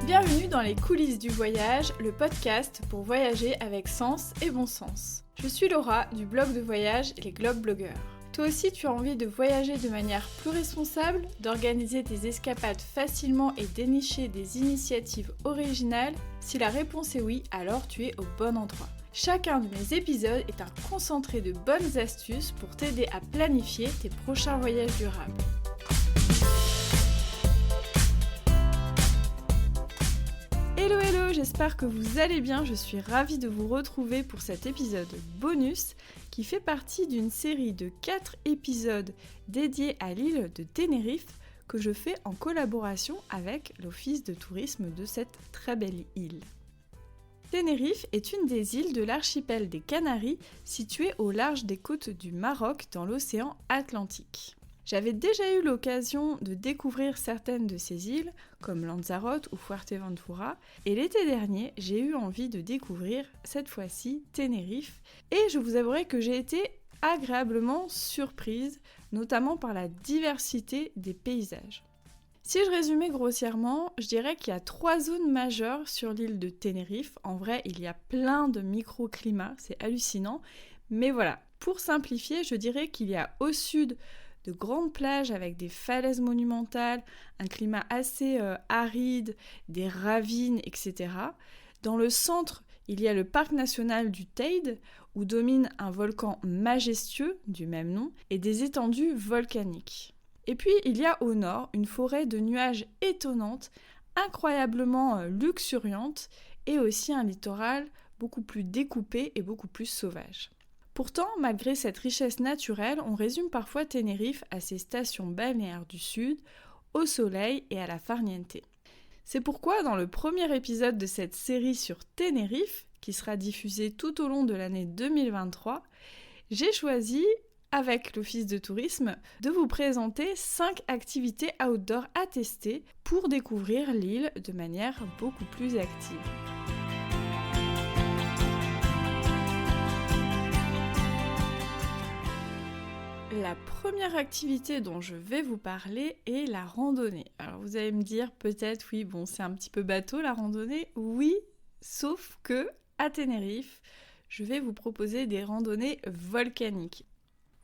Bienvenue dans les coulisses du voyage, le podcast pour voyager avec sens et bon sens. Je suis Laura du blog de voyage Les Globe Blogueurs. Toi aussi tu as envie de voyager de manière plus responsable, d'organiser tes escapades facilement et dénicher des initiatives originales? Si la réponse est oui, alors tu es au bon endroit. Chacun de mes épisodes est un concentré de bonnes astuces pour t'aider à planifier tes prochains voyages durables. Hello, j'espère que vous allez bien, je suis ravie de vous retrouver pour cet épisode bonus qui fait partie d'une série de 4 épisodes dédiés à l'île de Tenerife que je fais en collaboration avec l'office de tourisme de cette très belle île. Tenerife est une des îles de l'archipel des Canaries située au large des côtes du Maroc dans l'océan Atlantique. J'avais déjà eu l'occasion de découvrir certaines de ces îles, comme Lanzarote ou Fuerteventura, et l'été dernier, j'ai eu envie de découvrir, cette fois-ci, Tenerife, et je vous avouerai que j'ai été agréablement surprise, notamment par la diversité des paysages. Si je résumais grossièrement, je dirais qu'il y a 3 zones majeures sur l'île de Tenerife. En vrai, il y a plein de microclimats, c'est hallucinant, mais voilà, pour simplifier, je dirais qu'il y a au sud de grandes plages avec des falaises monumentales, un climat assez aride, des ravines, etc. Dans le centre, il y a le parc national du Teide, où domine un volcan majestueux du même nom, et des étendues volcaniques. Et puis, il y a au nord une forêt de nuages étonnante, incroyablement luxuriante, et aussi un littoral beaucoup plus découpé et beaucoup plus sauvage. Pourtant, malgré cette richesse naturelle, on résume parfois Tenerife à ses stations balnéaires du sud, au soleil et à la farniente. C'est pourquoi, dans le premier épisode de cette série sur Tenerife, qui sera diffusé tout au long de l'année 2023, j'ai choisi, avec l'office de tourisme, de vous présenter 5 activités outdoor à tester pour découvrir l'île de manière beaucoup plus active. La première activité dont je vais vous parler est la randonnée. Alors vous allez me dire peut-être oui, c'est un petit peu bateau la randonnée. Oui, sauf que à Tenerife, je vais vous proposer des randonnées volcaniques.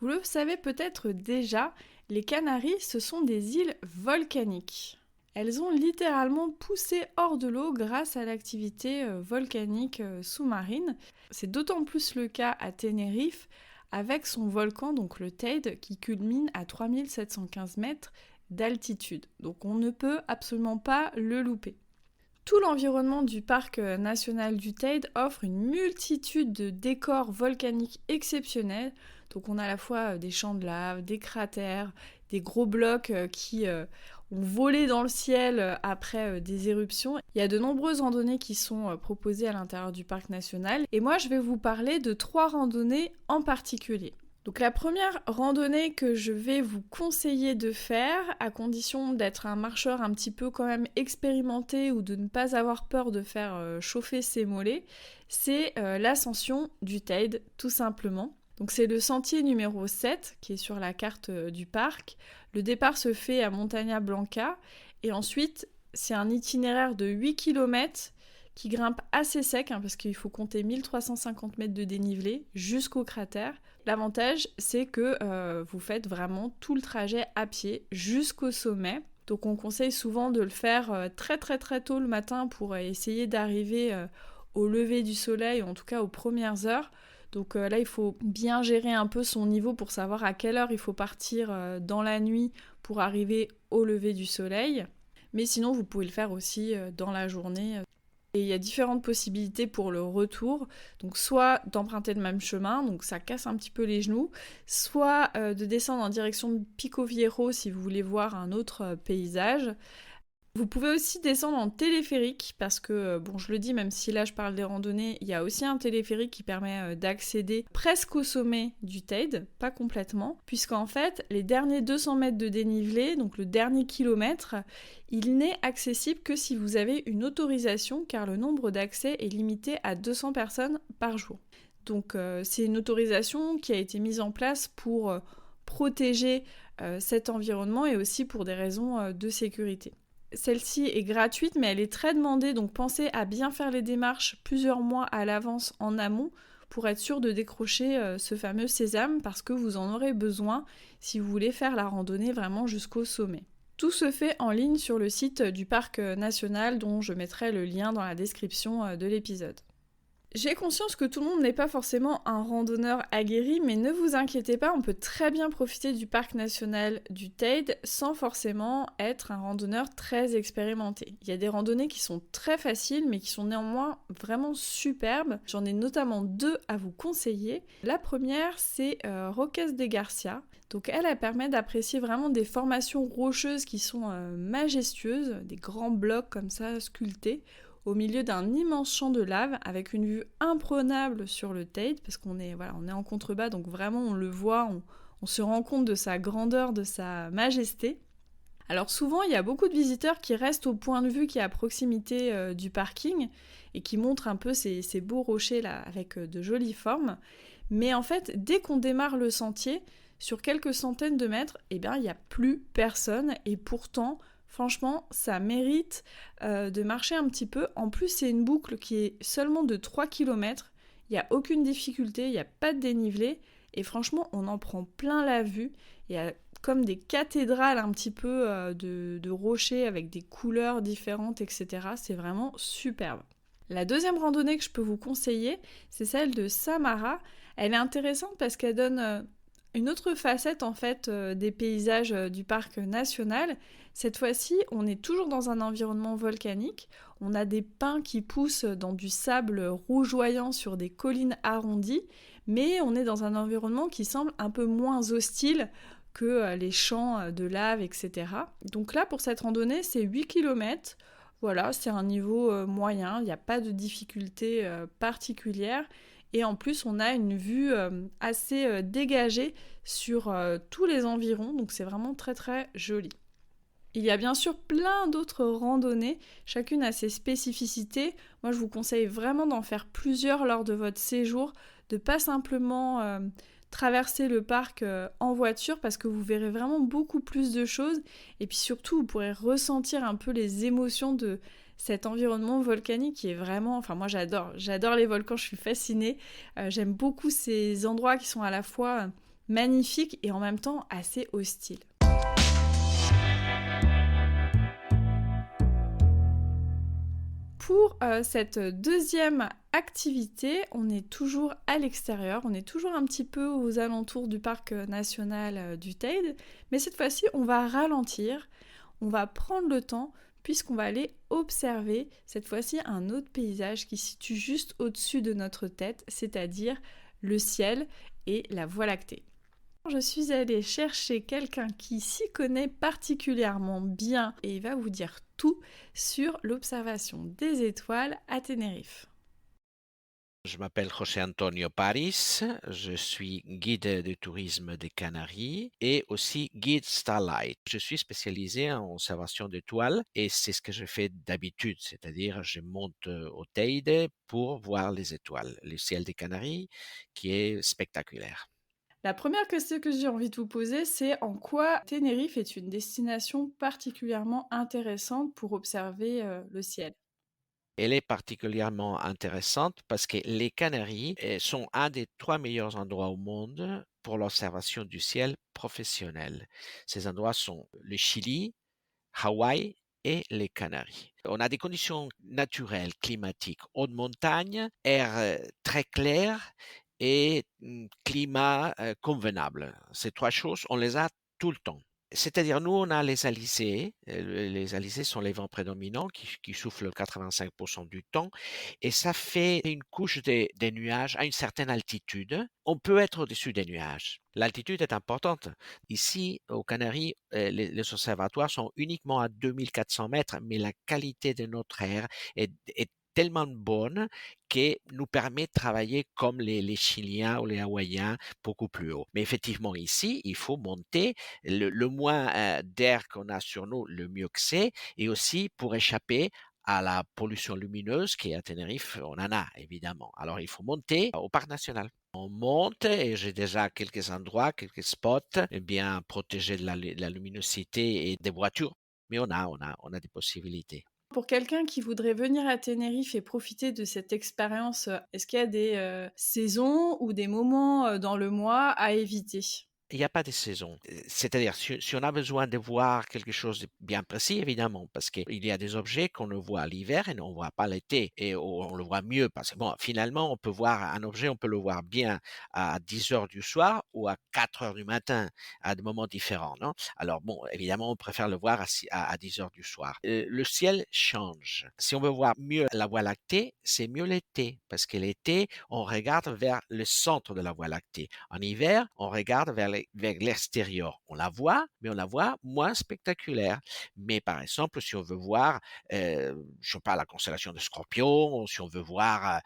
Vous le savez peut-être déjà, les Canaries, ce sont des îles volcaniques. Elles ont littéralement poussé hors de l'eau grâce à l'activité volcanique sous-marine. C'est d'autant plus le cas à Tenerife, avec son volcan, donc le Teide, qui culmine à 3715 mètres d'altitude. Donc on ne peut absolument pas le louper. Tout l'environnement du parc national du Teide offre une multitude de décors volcaniques exceptionnels. Donc on a à la fois des champs de lave, des cratères, des gros blocs qui ont volé dans le ciel après des éruptions. Il y a de nombreuses randonnées qui sont proposées à l'intérieur du parc national. Et moi, je vais vous parler de 3 randonnées en particulier. Donc la première randonnée que je vais vous conseiller de faire, à condition d'être un marcheur un petit peu quand même expérimenté ou de ne pas avoir peur de faire chauffer ses mollets, c'est l'ascension du Teide, tout simplement. Donc c'est le sentier numéro 7 qui est sur la carte du parc. Le départ se fait à Montaña Blanca et ensuite c'est un itinéraire de 8 km qui grimpe assez sec parce qu'il faut compter 1350 mètres de dénivelé jusqu'au cratère. L'avantage c'est que vous faites vraiment tout le trajet à pied jusqu'au sommet. Donc on conseille souvent de le faire très très très tôt le matin pour essayer d'arriver au lever du soleil ou en tout cas aux premières heures. Donc là, il faut bien gérer un peu son niveau pour savoir à quelle heure il faut partir dans la nuit pour arriver au lever du soleil. Mais sinon, vous pouvez le faire aussi dans la journée. Et il y a différentes possibilités pour le retour. Donc soit d'emprunter le même chemin, donc ça casse un petit peu les genoux, soit de descendre en direction de Pico Viejo si vous voulez voir un autre paysage. Vous pouvez aussi descendre en téléphérique parce que, je le dis, même si là je parle des randonnées, il y a aussi un téléphérique qui permet d'accéder presque au sommet du Teide, pas complètement, puisqu'en fait, les derniers 200 mètres de dénivelé, donc le dernier kilomètre, il n'est accessible que si vous avez une autorisation car le nombre d'accès est limité à 200 personnes par jour. Donc c'est une autorisation qui a été mise en place pour protéger cet environnement et aussi pour des raisons de sécurité. Celle-ci est gratuite, mais elle est très demandée, donc pensez à bien faire les démarches plusieurs mois à l'avance en amont pour être sûr de décrocher ce fameux sésame, parce que vous en aurez besoin si vous voulez faire la randonnée vraiment jusqu'au sommet. Tout se fait en ligne sur le site du parc national, dont je mettrai le lien dans la description de l'épisode. J'ai conscience que tout le monde n'est pas forcément un randonneur aguerri, mais ne vous inquiétez pas, on peut très bien profiter du parc national du Teide sans forcément être un randonneur très expérimenté. Il y a des randonnées qui sont très faciles, mais qui sont néanmoins vraiment superbes. J'en ai notamment 2 à vous conseiller. La première, c'est Roques de Garcia. Donc elle permet d'apprécier vraiment des formations rocheuses qui sont majestueuses, des grands blocs comme ça sculptés, au milieu d'un immense champ de lave avec une vue imprenable sur le Teide, parce qu'on est, voilà, on est en contrebas, donc vraiment on le voit, on se rend compte de sa grandeur, de sa majesté. Alors souvent, il y a beaucoup de visiteurs qui restent au point de vue qui est à proximité du parking et qui montrent un peu ces beaux rochers là avec de jolies formes. Mais en fait, dès qu'on démarre le sentier, sur quelques centaines de mètres, eh bien, il n'y a plus personne et pourtant, franchement, ça mérite de marcher un petit peu. En plus, c'est une boucle qui est seulement de 3 km. Il n'y a aucune difficulté, il n'y a pas de dénivelé. Et franchement, on en prend plein la vue. Il y a comme des cathédrales un petit peu de rochers avec des couleurs différentes, etc. C'est vraiment superbe. La deuxième randonnée que je peux vous conseiller, c'est celle de Samara. Elle est intéressante parce qu'elle donne une autre facette en fait des paysages du parc national. Cette fois-ci, on est toujours dans un environnement volcanique. On a des pins qui poussent dans du sable rougeoyant sur des collines arrondies, mais on est dans un environnement qui semble un peu moins hostile que les champs de lave, etc. Donc là, pour cette randonnée, c'est 8 km. Voilà, c'est un niveau moyen, il n'y a pas de difficulté particulière. Et en plus, on a une vue assez dégagée sur tous les environs, donc c'est vraiment très très joli. Il y a bien sûr plein d'autres randonnées, chacune a ses spécificités. Moi, je vous conseille vraiment d'en faire plusieurs lors de votre séjour, de pas simplement traverser le parc en voiture parce que vous verrez vraiment beaucoup plus de choses et puis surtout, vous pourrez ressentir un peu les émotions de cet environnement volcanique qui est vraiment... Enfin, moi, j'adore les volcans, je suis fascinée. J'aime beaucoup ces endroits qui sont à la fois magnifiques et en même temps assez hostiles. Pour cette deuxième activité, on est toujours à l'extérieur, on est toujours un petit peu aux alentours du parc national du Teide, mais cette fois-ci, on va ralentir, on va prendre le temps, puisqu'on va aller observer cette fois-ci un autre paysage qui se situe juste au-dessus de notre tête, c'est-à-dire le ciel et la Voie lactée. Je suis allée chercher quelqu'un qui s'y connaît particulièrement bien et il va vous dire tout sur l'observation des étoiles à Tenerife. Je m'appelle José Antonio Paris, je suis guide de tourisme des Canaries et aussi guide Starlight. Je suis spécialisé en observation d'étoiles et c'est ce que je fais d'habitude, c'est-à-dire je monte au Teide pour voir les étoiles, le ciel des Canaries qui est spectaculaire. La première question que j'ai envie de vous poser, c'est en quoi Tenerife est une destination particulièrement intéressante pour observer le ciel. Elle est particulièrement intéressante parce que les Canaries sont un des 3 meilleurs endroits au monde pour l'observation du ciel professionnel. Ces endroits sont le Chili, Hawaï et les Canaries. On a des conditions naturelles, climatiques, haute montagne, air très clair et climat convenable. Ces 3 choses, on les a tout le temps. C'est-à-dire, nous, on a les alizés. Les alizés sont les vents prédominants qui soufflent 85% du temps. Et ça fait une couche de nuages à une certaine altitude. On peut être au-dessus des nuages. L'altitude est importante. Ici, aux Canaries, les observatoires sont uniquement à 2400 mètres, mais la qualité de notre air est tellement bonne qui nous permet de travailler comme les Chiliens ou les Hawaïens beaucoup plus haut. Mais effectivement, ici, il faut monter le moins d'air qu'on a sur nous, le mieux que c'est, et aussi pour échapper à la pollution lumineuse qui est à Tenerife, on en a évidemment. Alors il faut monter au parc national. On monte et j'ai déjà quelques endroits, quelques spots bien protégés de la luminosité et des voitures. mais on a des possibilités. Pour quelqu'un qui voudrait venir à Tenerife et profiter de cette expérience, est-ce qu'il y a des, saisons ou des moments, dans le mois à éviter? Il n'y a pas de saison. C'est-à-dire, si on a besoin de voir quelque chose de bien précis, évidemment, parce qu'il y a des objets qu'on ne voit l'hiver et on ne voit pas l'été, et on le voit mieux, parce que bon, finalement, on peut voir un objet, on peut le voir bien à 10 heures du soir ou à 4 heures du matin, à des moments différents, non? Alors bon, évidemment, on préfère le voir à 10 heures du soir. Le ciel change. Si on veut voir mieux la Voie lactée, c'est mieux l'été, parce que l'été, on regarde vers le centre de la Voie lactée. En hiver, on regarde vers l'extérieur. On la voit, mais on la voit moins spectaculaire. Mais par exemple, si on veut voir, je sais pas, la constellation de Scorpion, ou si on veut voir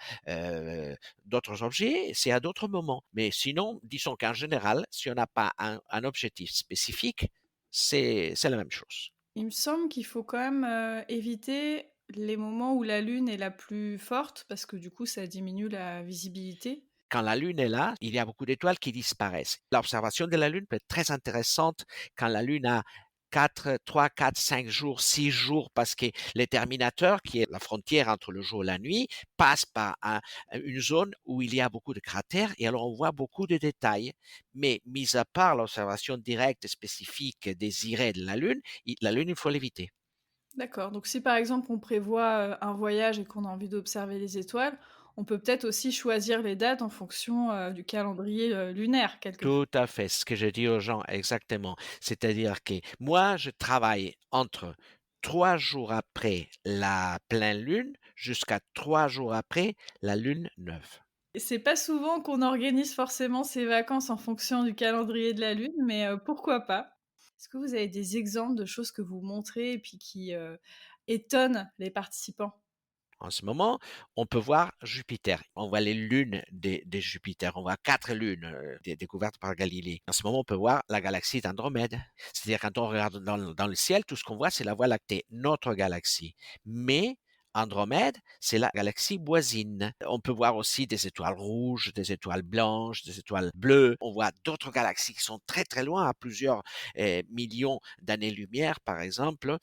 d'autres objets, c'est à d'autres moments. Mais sinon, disons qu'en général, si on n'a pas un objectif spécifique, c'est la même chose. Il me semble qu'il faut quand même, éviter les moments où la lune est la plus forte parce que du coup ça diminue la visibilité. Quand la Lune est là, il y a beaucoup d'étoiles qui disparaissent. L'observation de la Lune peut être très intéressante quand la Lune a 3, 4, 5 jours, 6 jours, parce que le terminateur, qui est la frontière entre le jour et la nuit, passe par une zone où il y a beaucoup de cratères et alors on voit beaucoup de détails. Mais mis à part l'observation directe et spécifique désirée de la Lune, il faut l'éviter. D'accord, donc si par exemple on prévoit, un voyage et qu'on a envie d'observer les étoiles, on peut peut-être aussi choisir les dates en fonction, du calendrier, lunaire quelque part. Tout à fait, ce que je dis aux gens exactement. C'est-à-dire que moi, je travaille entre 3 jours après la pleine lune jusqu'à 3 jours après la lune neuve. Et c'est pas souvent qu'on organise forcément ses vacances en fonction du calendrier de la lune, mais pourquoi pas? Est-ce que vous avez des exemples de choses que vous montrez et puis qui, étonnent les participants? En ce moment, on peut voir Jupiter. On voit les lunes de Jupiter. On voit 4 lunes découvertes par Galilée. En ce moment, on peut voir la galaxie d'Andromède. C'est-à-dire quand on regarde dans le ciel, tout ce qu'on voit, c'est la Voie lactée, notre galaxie. Mais Andromède, c'est la galaxie voisine. On peut voir aussi des étoiles rouges, des étoiles blanches, des étoiles bleues. On voit d'autres galaxies qui sont très très loin, à plusieurs millions d'années-lumière, par exemple.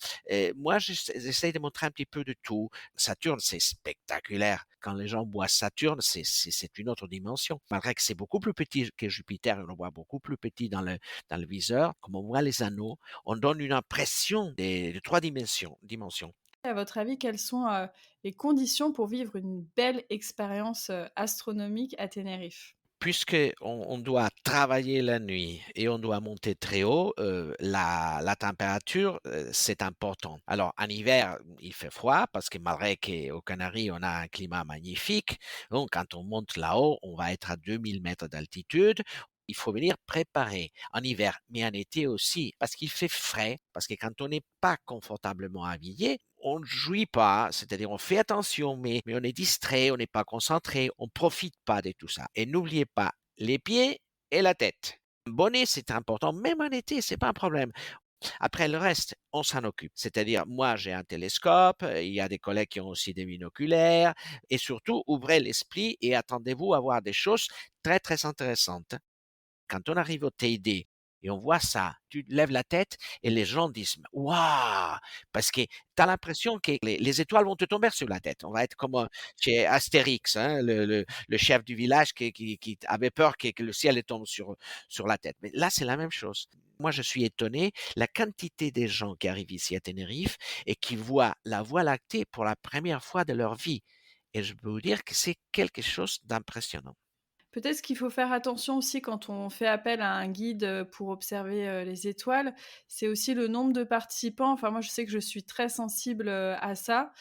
Moi, j'essaie de montrer un petit peu de tout. Saturne, c'est spectaculaire. Quand les gens voient Saturne, c'est une autre dimension. Malgré que c'est beaucoup plus petit que Jupiter, on le voit beaucoup plus petit dans le viseur. Comme on voit les anneaux, on donne une impression de trois dimensions. À votre avis, quelles sont, les conditions pour vivre une belle expérience, astronomique à Tenerife? Puisque on doit travailler la nuit et on doit monter très haut, la température, c'est important. Alors en hiver, il fait froid parce que malgré qu'aux Canaries, on a un climat magnifique, donc quand on monte là-haut, on va être à 2000 mètres d'altitude. Il faut venir préparer en hiver, mais en été aussi, parce qu'il fait frais, parce que quand on n'est pas confortablement habillé, on ne jouit pas, c'est-à-dire on fait attention, mais on est distrait, on n'est pas concentré, on profite pas de tout ça. Et n'oubliez pas les pieds et la tête. Un bonnet, c'est important, même en été, c'est pas un problème. Après le reste, on s'en occupe. C'est-à-dire, moi, j'ai un télescope, il y a des collègues qui ont aussi des binoculaires, et surtout, ouvrez l'esprit et attendez-vous à voir des choses très, très intéressantes. Quand on arrive au TID et on voit ça, tu lèves la tête et les gens disent waouh, parce que tu as l'impression que les étoiles vont te tomber sur la tête. On va être comme chez Astérix, hein, le chef du village qui avait peur que le ciel tombe sur la tête. Mais là, c'est la même chose. Moi, je suis étonné la quantité des gens qui arrivent ici à Tenerife et qui voient la Voie lactée pour la première fois de leur vie. Et je peux vous dire que c'est quelque chose d'impressionnant. Peut-être qu'il faut faire attention aussi quand on fait appel à un guide, pour observer, les étoiles, c'est aussi le nombre de participants. Enfin, moi, je sais que je suis très sensible, à ça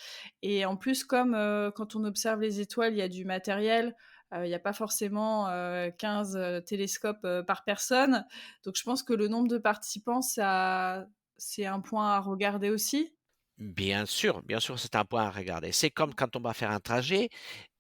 et en plus, comme, quand on observe les étoiles, il y a du matériel, il y a pas forcément, 15, télescopes, par personne. Donc je pense que le nombre de participants, ça c'est un point à regarder aussi. Bien sûr, c'est un point à regarder. C'est comme quand on va faire un trajet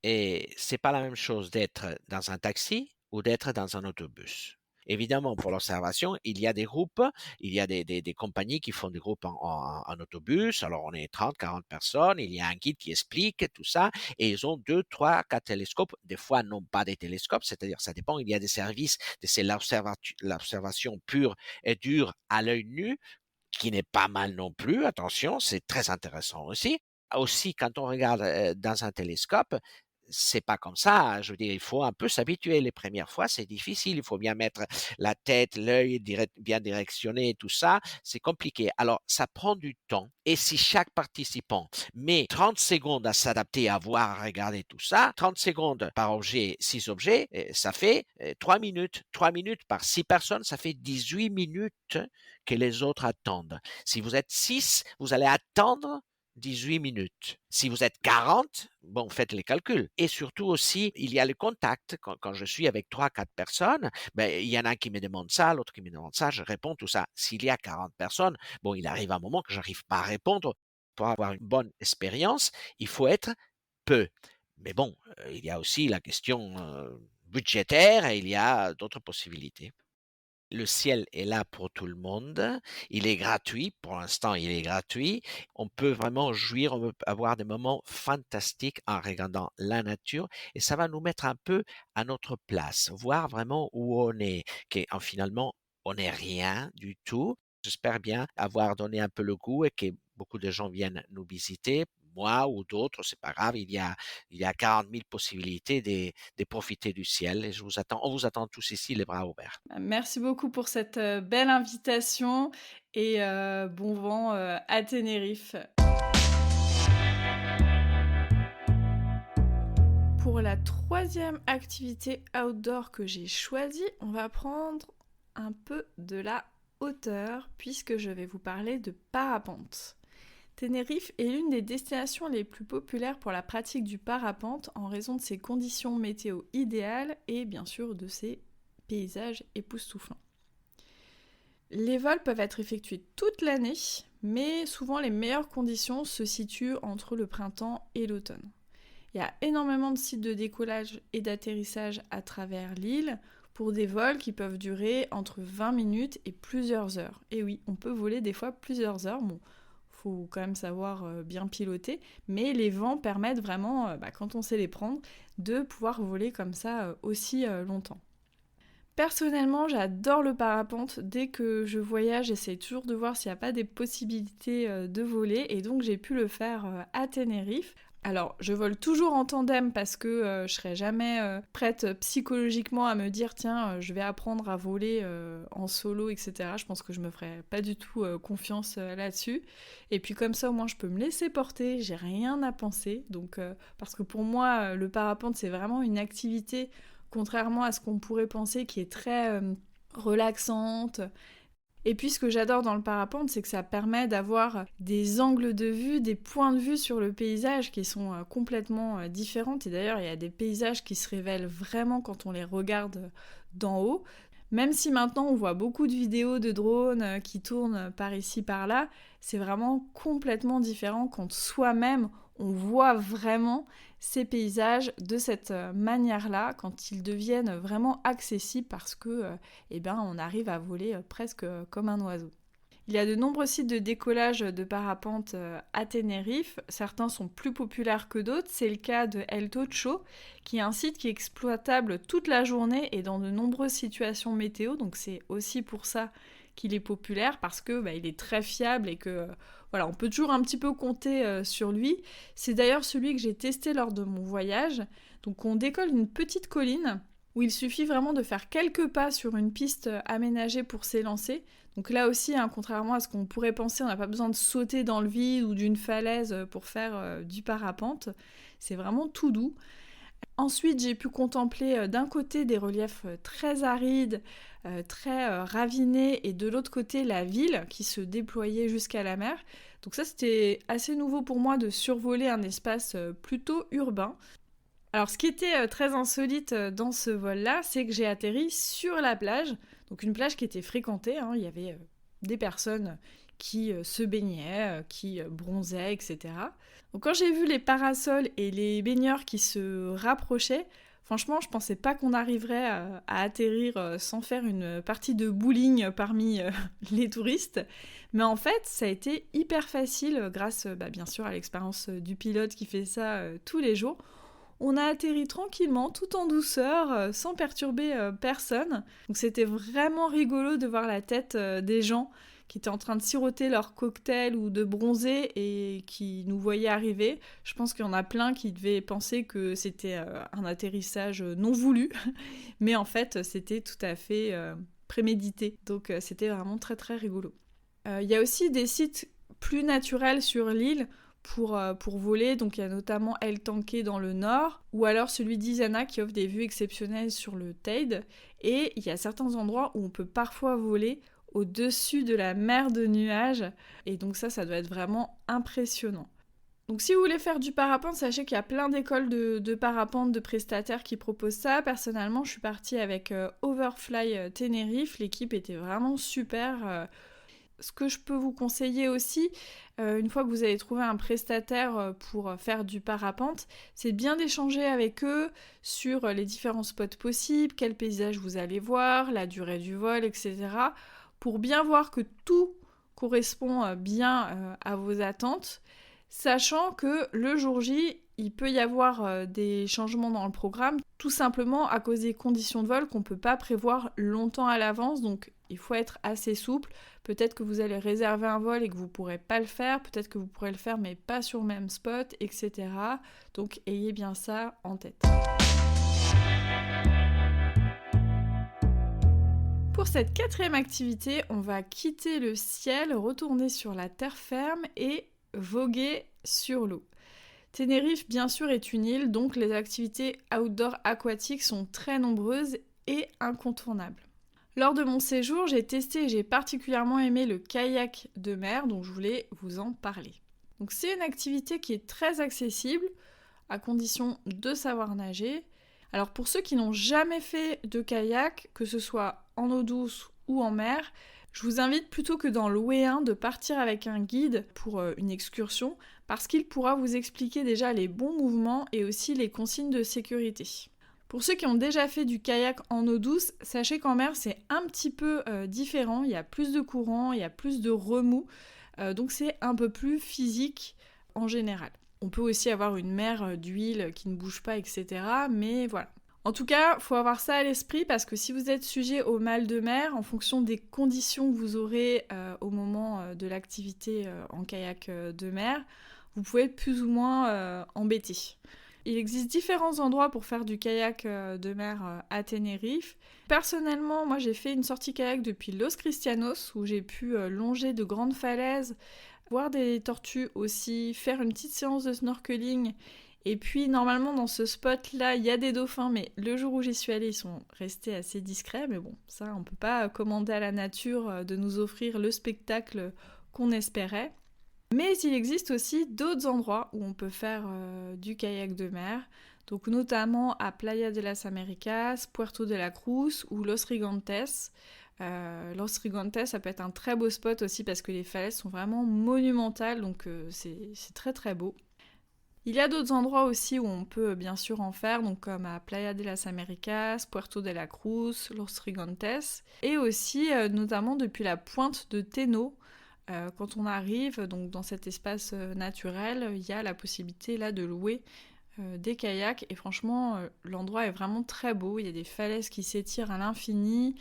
et c'est pas la même chose d'être dans un taxi ou d'être dans un autobus. Évidemment, pour l'observation, il y a des groupes, il y a des compagnies qui font des groupes en autobus. Alors, on est 30, 40 personnes. Il y a un guide qui explique tout ça et ils ont 2, 3, 4 télescopes. Des fois, non pas des télescopes, c'est-à-dire ça dépend. Il y a des services, c'est l'observation pure et dure à l'œil nu qui n'est pas mal non plus, attention, c'est très intéressant aussi. Aussi, quand on regarde dans un télescope, c'est pas comme ça. Je veux dire, il faut un peu s'habituer. Les premières fois, c'est difficile. Il faut bien mettre la tête, l'œil bien directionné, tout ça. C'est compliqué. Alors, ça prend du temps. Et si chaque participant met 30 secondes à s'adapter, à voir, à regarder tout ça, 30 secondes par objet, 6 objets, ça fait 3 minutes. 3 minutes par 6 personnes, ça fait 18 minutes que les autres attendent. Si vous êtes 6, vous allez attendre 18 minutes. Si vous êtes 40, bon, faites les calculs. Et surtout aussi, il y a le contact. Quand je suis avec 3-4 personnes, ben, il y en a un qui me demande ça, l'autre qui me demande ça, je réponds tout ça. S'il y a 40 personnes, bon, il arrive un moment que j'arrive pas à répondre. Pour avoir une bonne expérience, il faut être peu. Mais bon, il y a aussi la question budgétaire et il y a d'autres possibilités. Le ciel est là pour tout le monde. Il est gratuit. Pour l'instant, il est gratuit. On peut vraiment jouir, on peut avoir des moments fantastiques en regardant la nature et ça va nous mettre un peu à notre place, voir vraiment où on est, finalement, on n'est rien du tout. J'espère bien avoir donné un peu le goût et que beaucoup de gens viennent nous visiter. Moi ou d'autres, c'est pas grave, il y a 40 000 possibilités de profiter du ciel et on vous attend tous ici les bras ouverts. Merci beaucoup pour cette belle invitation et bon vent à Tenerife. Pour la troisième activité outdoor que j'ai choisie, on va prendre un peu de la hauteur puisque je vais vous parler de parapente. Tenerife est l'une des destinations les plus populaires pour la pratique du parapente en raison de ses conditions météo idéales et bien sûr de ses paysages époustouflants. Les vols peuvent être effectués toute l'année, mais souvent les meilleures conditions se situent entre le printemps et l'automne. Il y a énormément de sites de décollage et d'atterrissage à travers l'île pour des vols qui peuvent durer entre 20 minutes et plusieurs heures. Et oui, on peut voler des fois plusieurs heures. Bon, faut quand même savoir bien piloter, mais les vents permettent vraiment, quand on sait les prendre, de pouvoir voler comme ça aussi longtemps. Personnellement, j'adore le parapente. Dès que je voyage, j'essaie toujours de voir s'il n'y a pas des possibilités de voler, et donc j'ai pu le faire à Tenerife. Alors, je vole toujours en tandem parce que je serais jamais prête psychologiquement à me dire tiens, je vais apprendre à voler en solo, etc. Je pense que je me ferais pas du tout confiance là-dessus. Et puis comme ça, au moins, je peux me laisser porter, j'ai rien à penser. Donc, parce que pour moi, le parapente, c'est vraiment une activité, contrairement à ce qu'on pourrait penser, qui est très relaxante. Et puis ce que j'adore dans le parapente, c'est que ça permet d'avoir des angles de vue, des points de vue sur le paysage qui sont complètement différents. Et d'ailleurs, il y a des paysages qui se révèlent vraiment quand on les regarde d'en haut. Même si maintenant on voit beaucoup de vidéos de drones qui tournent par ici, par là, c'est vraiment complètement différent quand soi-même on voit vraiment ces paysages de cette manière-là, quand ils deviennent vraiment accessibles parce que on arrive à voler presque comme un oiseau. Il y a de nombreux sites de décollage de parapente à Tenerife. Certains sont plus populaires que d'autres. C'est le cas de El Tocho, qui est un site qui est exploitable toute la journée et dans de nombreuses situations météo. Donc c'est aussi pour ça qu'il est populaire, parce que il est très fiable et que on peut toujours un petit peu compter sur lui. C'est d'ailleurs celui que j'ai testé lors de mon voyage. Donc on décolle une petite colline où il suffit vraiment de faire quelques pas sur une piste aménagée pour s'élancer. Donc là aussi, contrairement à ce qu'on pourrait penser, on n'a pas besoin de sauter dans le vide ou d'une falaise pour faire du parapente. C'est vraiment tout doux. Ensuite, j'ai pu contempler d'un côté des reliefs très arides, très ravinés, et de l'autre côté la ville qui se déployait jusqu'à la mer. Donc ça, c'était assez nouveau pour moi de survoler un espace plutôt urbain. Alors ce qui était très insolite dans ce vol-là, c'est que j'ai atterri sur la plage, donc une plage qui était fréquentée, il y avait des personnes qui se baignaient, qui bronzaient, etc. Donc quand j'ai vu les parasols et les baigneurs qui se rapprochaient, franchement je pensais pas qu'on arriverait à atterrir sans faire une partie de bowling parmi les touristes, mais en fait ça a été hyper facile grâce bien sûr à l'expérience du pilote qui fait ça tous les jours. On a atterri tranquillement, tout en douceur, sans perturber personne. Donc c'était vraiment rigolo de voir la tête des gens qui étaient en train de siroter leur cocktail ou de bronzer et qui nous voyaient arriver. Je pense qu'il y en a plein qui devaient penser que c'était un atterrissage non voulu, mais en fait c'était tout à fait prémédité. Donc c'était vraiment très très rigolo. Il y a aussi des sites plus naturels sur l'île pour voler, donc il y a notamment El Tanque dans le nord, ou alors celui d'Izana qui offre des vues exceptionnelles sur le Teide, et il y a certains endroits où on peut parfois voler au-dessus de la mer de nuages, et donc ça doit être vraiment impressionnant. Donc si vous voulez faire du parapente, sachez qu'il y a plein d'écoles de parapente, de prestataires qui proposent ça. Personnellement, je suis partie avec Overfly Tenerife, l'équipe était vraiment super. Ce que je peux vous conseiller aussi, une fois que vous avez trouvé un prestataire pour faire du parapente, c'est bien d'échanger avec eux sur les différents spots possibles, quel paysage vous allez voir, la durée du vol, etc. pour bien voir que tout correspond bien à vos attentes, sachant que le jour J, il peut y avoir des changements dans le programme, tout simplement à cause des conditions de vol qu'on ne peut pas prévoir longtemps à l'avance, donc il faut être assez souple. Peut-être que vous allez réserver un vol et que vous ne pourrez pas le faire, peut-être que vous pourrez le faire mais pas sur le même spot, etc. Donc ayez bien ça en tête. Pour cette 4e activité, on va quitter le ciel, retourner sur la terre ferme et voguer sur l'eau. Tenerife, bien sûr, est une île, donc les activités outdoor aquatiques sont très nombreuses et incontournables. Lors de mon séjour, j'ai testé et j'ai particulièrement aimé le kayak de mer, donc je voulais vous en parler. Donc c'est une activité qui est très accessible, à condition de savoir nager. Alors pour ceux qui n'ont jamais fait de kayak, que ce soit en eau douce ou en mer, je vous invite plutôt que d'en louer un, de partir avec un guide pour une excursion, parce qu'il pourra vous expliquer déjà les bons mouvements et aussi les consignes de sécurité. Pour ceux qui ont déjà fait du kayak en eau douce, sachez qu'en mer c'est un petit peu différent, il y a plus de courant, il y a plus de remous, donc c'est un peu plus physique en général. On peut aussi avoir une mer d'huile qui ne bouge pas, etc. Mais voilà. En tout cas, il faut avoir ça à l'esprit parce que si vous êtes sujet au mal de mer, en fonction des conditions que vous aurez au moment de l'activité en kayak de mer, vous pouvez être plus ou moins embêté. Il existe différents endroits pour faire du kayak de mer à Tenerife. Personnellement, moi j'ai fait une sortie kayak depuis Los Cristianos où j'ai pu longer de grandes falaises, voir des tortues aussi, faire une petite séance de snorkeling. Et puis normalement dans ce spot-là, il y a des dauphins, mais le jour où j'y suis allée, ils sont restés assez discrets. Mais bon, ça on peut pas commander à la nature de nous offrir le spectacle qu'on espérait. Mais il existe aussi d'autres endroits où on peut faire du kayak de mer, donc notamment à Playa de las Américas, Puerto de la Cruz ou Los Gigantes. Los Gigantes, ça peut être un très beau spot aussi parce que les falaises sont vraiment monumentales, donc c'est très très beau. Il y a d'autres endroits aussi où on peut bien sûr en faire, donc comme à Playa de las Américas, Puerto de la Cruz, Los Gigantes, et aussi notamment depuis la pointe de Teno. Quand on arrive donc dans cet espace naturel, il y a la possibilité là de louer des kayaks et franchement l'endroit est vraiment très beau, il y a des falaises qui s'étirent à l'infini,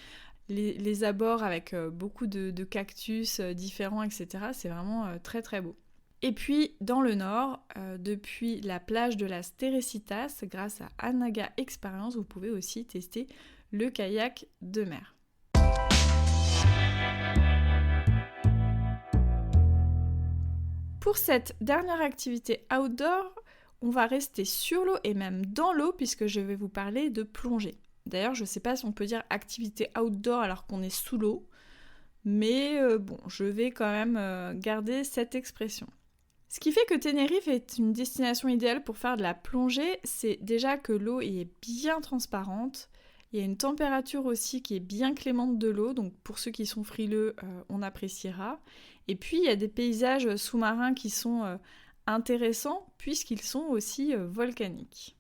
les abords avec beaucoup de cactus différents, etc. C'est vraiment très très beau. Et puis dans le nord, depuis la plage de las Teresitas, grâce à Anaga Experience, vous pouvez aussi tester le kayak de mer. Pour cette dernière activité outdoor, on va rester sur l'eau et même dans l'eau puisque je vais vous parler de plongée. D'ailleurs, je ne sais pas si on peut dire activité outdoor alors qu'on est sous l'eau, mais bon, je vais quand même garder cette expression. Ce qui fait que Tenerife est une destination idéale pour faire de la plongée, c'est déjà que l'eau est bien transparente. Il y a une température aussi qui est bien clémente de l'eau, donc pour ceux qui sont frileux, on appréciera. Et puis il y a des paysages sous-marins qui sont intéressants puisqu'ils sont aussi volcaniques.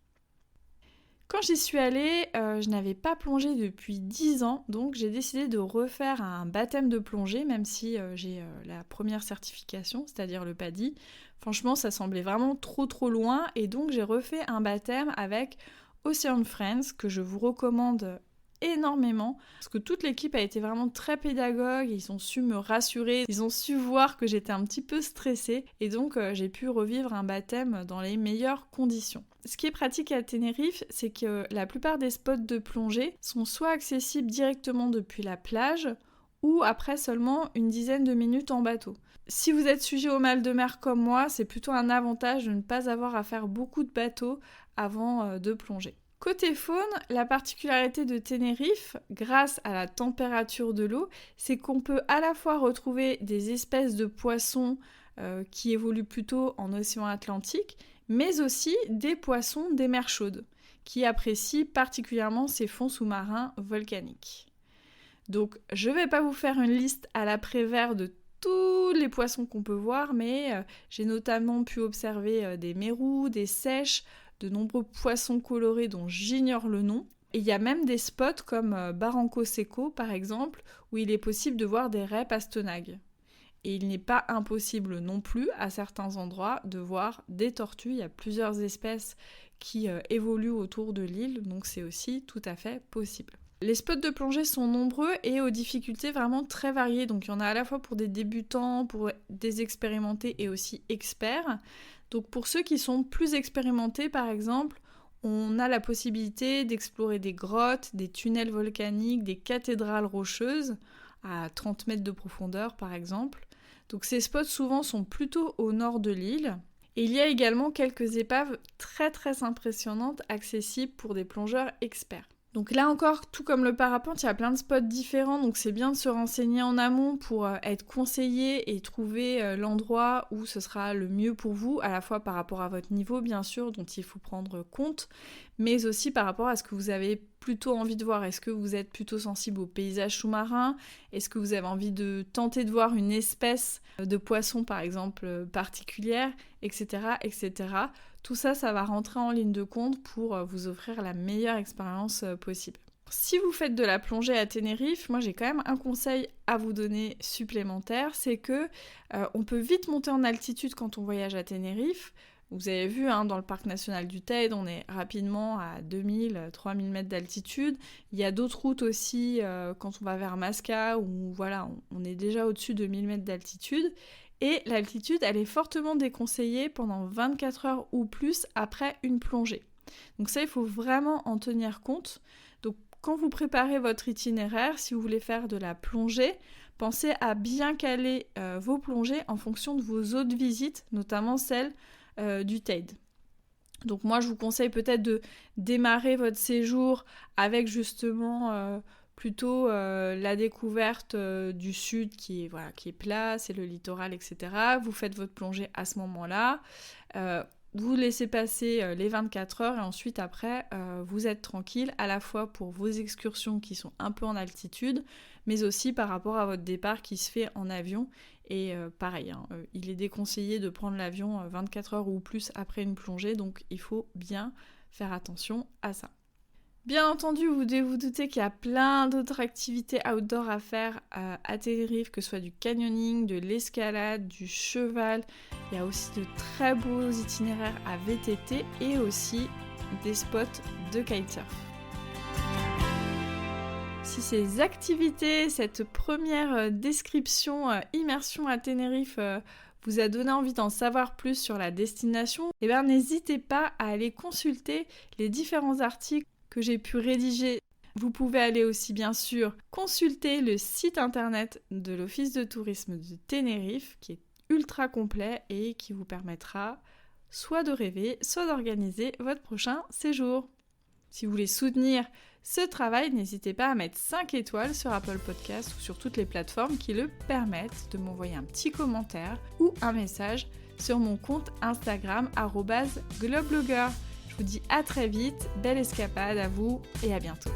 Quand j'y suis allée, je n'avais pas plongé depuis 10 ans, donc j'ai décidé de refaire un baptême de plongée, même si j'ai la première certification, c'est-à-dire le PADI. Franchement, ça semblait vraiment trop loin, et donc j'ai refait un baptême avec Ocean Friends, que je vous recommande énormément parce que toute l'équipe a été vraiment très pédagogue, ils ont su me rassurer, ils ont su voir que j'étais un petit peu stressée et donc j'ai pu revivre un baptême dans les meilleures conditions. Ce qui est pratique à Tenerife, c'est que la plupart des spots de plongée sont soit accessibles directement depuis la plage ou après seulement une dizaine de minutes en bateau. Si vous êtes sujet au mal de mer comme moi, c'est plutôt un avantage de ne pas avoir à faire beaucoup de bateaux avant de plonger. Côté faune, la particularité de Tenerife, grâce à la température de l'eau, c'est qu'on peut à la fois retrouver des espèces de poissons qui évoluent plutôt en océan Atlantique, mais aussi des poissons des mers chaudes, qui apprécient particulièrement ces fonds sous-marins volcaniques. Donc, je ne vais pas vous faire une liste à la Prévert de tous les poissons qu'on peut voir, mais j'ai notamment pu observer des mérous, des seiches, de nombreux poissons colorés dont j'ignore le nom. Et il y a même des spots comme Barranco Seco, par exemple, où il est possible de voir des raies pastenagues. Et il n'est pas impossible non plus, à certains endroits, de voir des tortues. Il y a plusieurs espèces qui évoluent autour de l'île, donc c'est aussi tout à fait possible. Les spots de plongée sont nombreux et aux difficultés vraiment très variées. Donc il y en a à la fois pour des débutants, pour des expérimentés et aussi experts. Donc pour ceux qui sont plus expérimentés, par exemple, on a la possibilité d'explorer des grottes, des tunnels volcaniques, des cathédrales rocheuses à 30 mètres de profondeur, par exemple. Donc ces spots souvent sont plutôt au nord de l'île. Et il y a également quelques épaves très très impressionnantes accessibles pour des plongeurs experts. Donc là encore, tout comme le parapente, il y a plein de spots différents, donc c'est bien de se renseigner en amont pour être conseillé et trouver l'endroit où ce sera le mieux pour vous, à la fois par rapport à votre niveau bien sûr, dont il faut prendre compte, mais aussi par rapport à ce que vous avez plutôt envie de voir. Est-ce que vous êtes plutôt sensible aux paysages sous-marins ? Est-ce que vous avez envie de tenter de voir une espèce de poisson par exemple particulière, etc., etc. Tout ça, ça va rentrer en ligne de compte pour vous offrir la meilleure expérience possible. Si vous faites de la plongée à Tenerife, moi j'ai quand même un conseil à vous donner supplémentaire, c'est que on peut vite monter en altitude quand on voyage à Tenerife. Vous avez vu, dans le parc national du Teide, on est rapidement à 2000-3000 mètres d'altitude. Il y a d'autres routes aussi quand on va vers Masca, où voilà, on est déjà au-dessus de 1000 mètres d'altitude. Et l'altitude, elle est fortement déconseillée pendant 24 heures ou plus après une plongée. Donc ça, il faut vraiment en tenir compte. Donc quand vous préparez votre itinéraire, si vous voulez faire de la plongée, pensez à bien caler vos plongées en fonction de vos autres visites, notamment celles du Teide. Donc moi, je vous conseille peut-être de démarrer votre séjour avec justement plutôt la découverte du sud qui est plat, c'est le littoral, etc. Vous faites votre plongée à ce moment-là. Vous laissez passer les 24 heures et ensuite après vous êtes tranquille à la fois pour vos excursions qui sont un peu en altitude, mais aussi par rapport à votre départ qui se fait en avion. Et pareil, il est déconseillé de prendre l'avion 24 heures ou plus après une plongée, donc il faut bien faire attention à ça. Bien entendu, vous devez vous douter qu'il y a plein d'autres activités outdoor à faire à Tenerife, que ce soit du canyoning, de l'escalade, du cheval. Il y a aussi de très beaux itinéraires à VTT et aussi des spots de kitesurf. Si ces activités, cette première description, immersion à Tenerife vous a donné envie d'en savoir plus sur la destination, n'hésitez pas à aller consulter les différents articles que j'ai pu rédiger. Vous pouvez aller aussi bien sûr consulter le site internet de l'Office de tourisme de Tenerife qui est ultra complet et qui vous permettra soit de rêver, soit d'organiser votre prochain séjour. Si vous voulez soutenir ce travail, n'hésitez pas à mettre 5 étoiles sur Apple Podcasts ou sur toutes les plateformes qui le permettent, de m'envoyer un petit commentaire ou un message sur mon compte Instagram @globblogger. Je vous dis à très vite, belle escapade à vous et à bientôt.